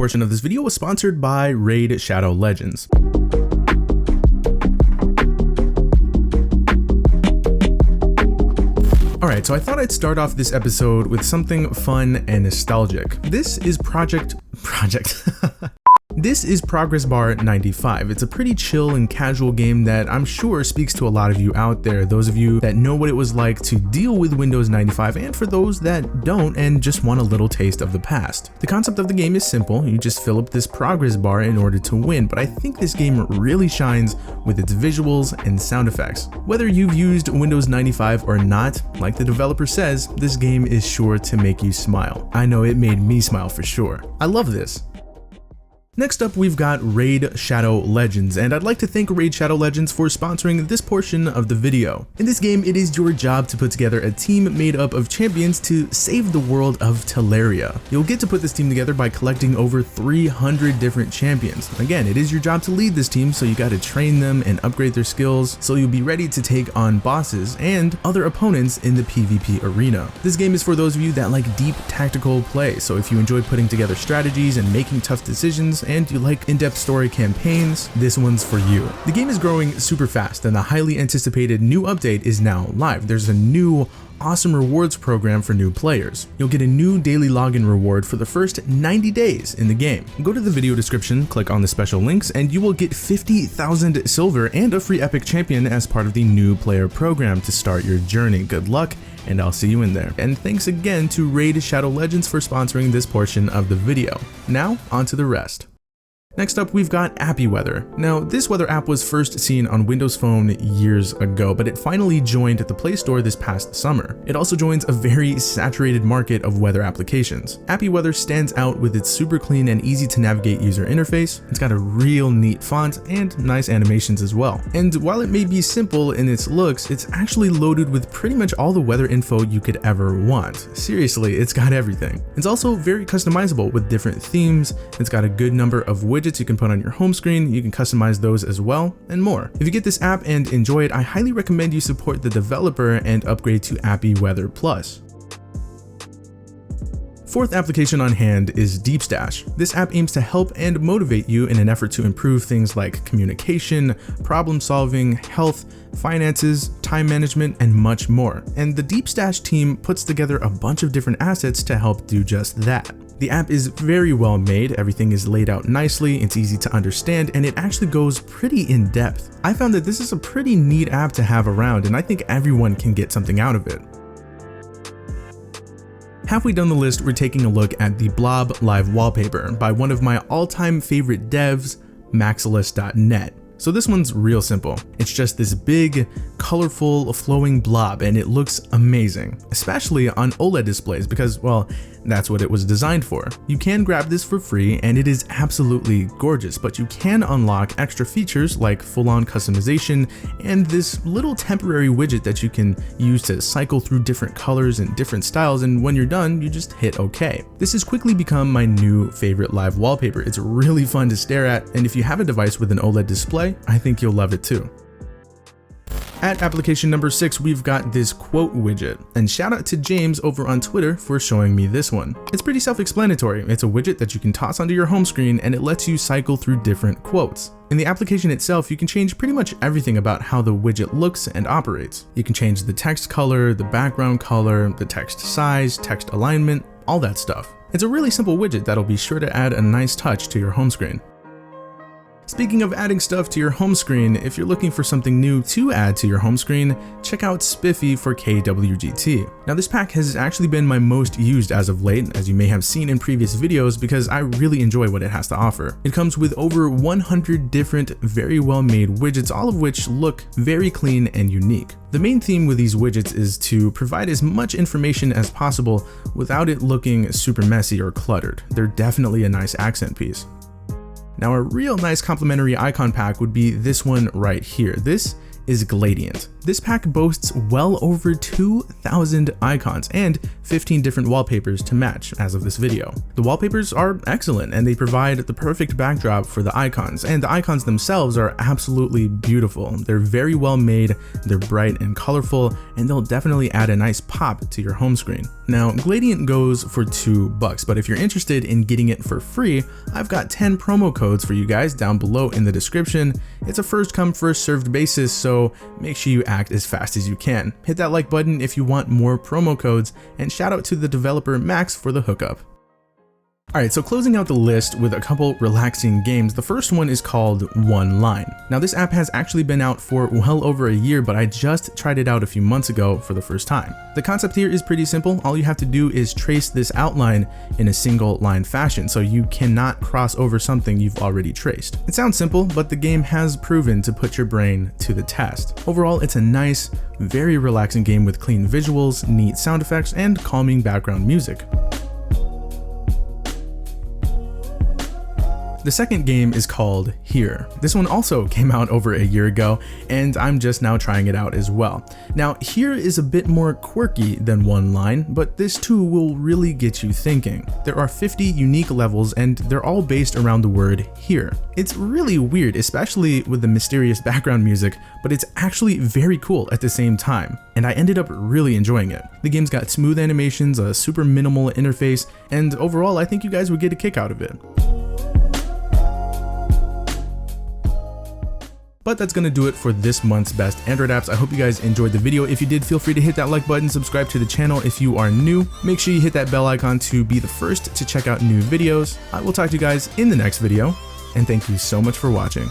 portion of this video was sponsored by Raid Shadow Legends. Alright, so I thought I'd start off this episode with something fun and nostalgic. This is This is Progress Bar 95. It's a pretty chill and casual game that I'm sure speaks to a lot of you out there, those of you that know what it was like to deal with Windows 95, and for those that don't and just want a little taste of the past. The concept of the game is simple. You just fill up this progress bar in order to win, but I think this game really shines with its visuals and sound effects. Whether you've used Windows 95 or not, like the developer says, this game is sure to make you smile. I know it made me smile for sure. I love this. Next up, we've got Raid Shadow Legends, and I'd like to thank Raid Shadow Legends for sponsoring this portion of the video. In this game, it is your job to put together a team made up of champions to save the world of Teleria. You'll get to put this team together by collecting over 300 different champions. Again, it is your job to lead this team, so you gotta train them and upgrade their skills so you'll be ready to take on bosses and other opponents in the PvP arena. This game is for those of you that like deep tactical play, so if you enjoy putting together strategies and making tough decisions, and you like in-depth story campaigns, this one's for you. The game is growing super fast, and the highly anticipated new update is now live. There's a new awesome rewards program for new players. You'll get a new daily login reward for the first 90 days in the game. Go to the video description, click on the special links, and you will get 50,000 silver and a free epic champion as part of the new player program to start your journey. Good luck, and I'll see you in there. And thanks again to Raid Shadow Legends for sponsoring this portion of the video. Now, on to the rest. Next up, we've got APPY Weather. Now, this weather app was first seen on Windows Phone years ago, but it finally joined the Play Store this past summer. It also joins a very saturated market of weather applications. APPY Weather stands out with its super clean and easy to navigate user interface. It's got a real neat font and nice animations as well. And while it may be simple in its looks, it's actually loaded with pretty much all the weather info you could ever want. Seriously, it's got everything. It's also very customizable with different themes. It's got a good number of widgets you can put on your home screen, you can customize those as well, and more. If you get this app and enjoy it, I highly recommend you support the developer and upgrade to APPY Weather Plus. Fourth application on hand is Deep Stash. This app aims to help and motivate you in an effort to improve things like communication, problem solving, health, finances, time management, and much more. And the Deep Stash team puts together a bunch of different assets to help do just that. The app is very well made, everything is laid out nicely, it's easy to understand, and it actually goes pretty in depth. I found that this is a pretty neat app to have around, and I think everyone can get something out of it. Halfway down the list, we're taking a look at the BLOB live wallpaper by one of my all-time favorite devs, Maxilis.net. So this one's real simple. It's just this big, colorful, flowing blob, and it looks amazing, especially on OLED displays because, well, that's what it was designed for. You can grab this for free, and it is absolutely gorgeous, but you can unlock extra features like full-on customization and this little temporary widget that you can use to cycle through different colors and different styles, and when you're done, you just hit OK. This has quickly become my new favorite live wallpaper. It's really fun to stare at, and if you have a device with an OLED display, I think you'll love it too. At application number 6, we've got this quote widget, and shout out to James over on Twitter for showing me this one. It's pretty self-explanatory. It's a widget that you can toss onto your home screen, and it lets you cycle through different quotes. In the application itself, you can change pretty much everything about how the widget looks and operates. You can change the text color, the background color, the text size, text alignment, all that stuff. It's a really simple widget that'll be sure to add a nice touch to your home screen. Speaking of adding stuff to your home screen, if you're looking for something new to add to your home screen, check out SPIFFY for KWGT. Now this pack has actually been my most used as of late, as you may have seen in previous videos, because I really enjoy what it has to offer. It comes with over 100 different, very well made widgets, all of which look very clean and unique. The main theme with these widgets is to provide as much information as possible without it looking super messy or cluttered. They're definitely a nice accent piece. Now, a real nice complementary icon pack would be this one right here. This is Gladient. This pack boasts well over 2,000 icons and 15 different wallpapers to match as of this video. The wallpapers are excellent and they provide the perfect backdrop for the icons, and the icons themselves are absolutely beautiful. They're very well made, they're bright and colorful, and they'll definitely add a nice pop to your home screen. Now, Gladient goes for $2, but if you're interested in getting it for free, I've got 10 promo codes for you guys down below in the description. It's a first come first served basis, so make sure you act as fast as you can. Hit that like button if you want more promo codes, and shout out to the developer Max for the hookup. Alright, so closing out the list with a couple relaxing games, the first one is called One Line. Now this app has actually been out for well over a year, but I just tried it out a few months ago for the first time. The concept here is pretty simple. All you have to do is trace this outline in a single line fashion, so you cannot cross over something you've already traced. It sounds simple, but the game has proven to put your brain to the test. Overall, it's a nice, very relaxing game with clean visuals, neat sound effects, and calming background music. The second game is called Here. This one also came out over a year ago, and I'm just now trying it out as well. Now, Here is a bit more quirky than One Line, but this too will really get you thinking. There are 50 unique levels, and they're all based around the word here. It's really weird, especially with the mysterious background music, but it's actually very cool at the same time, and I ended up really enjoying it. The game's got smooth animations, a super minimal interface, and overall I think you guys would get a kick out of it. But that's gonna do it for this month's best Android apps. I hope you guys enjoyed the video. If you did, feel free to hit that like button, subscribe to the channel if you are new. Make sure you hit that bell icon to be the first to check out new videos. I will talk to you guys in the next video, and thank you so much for watching.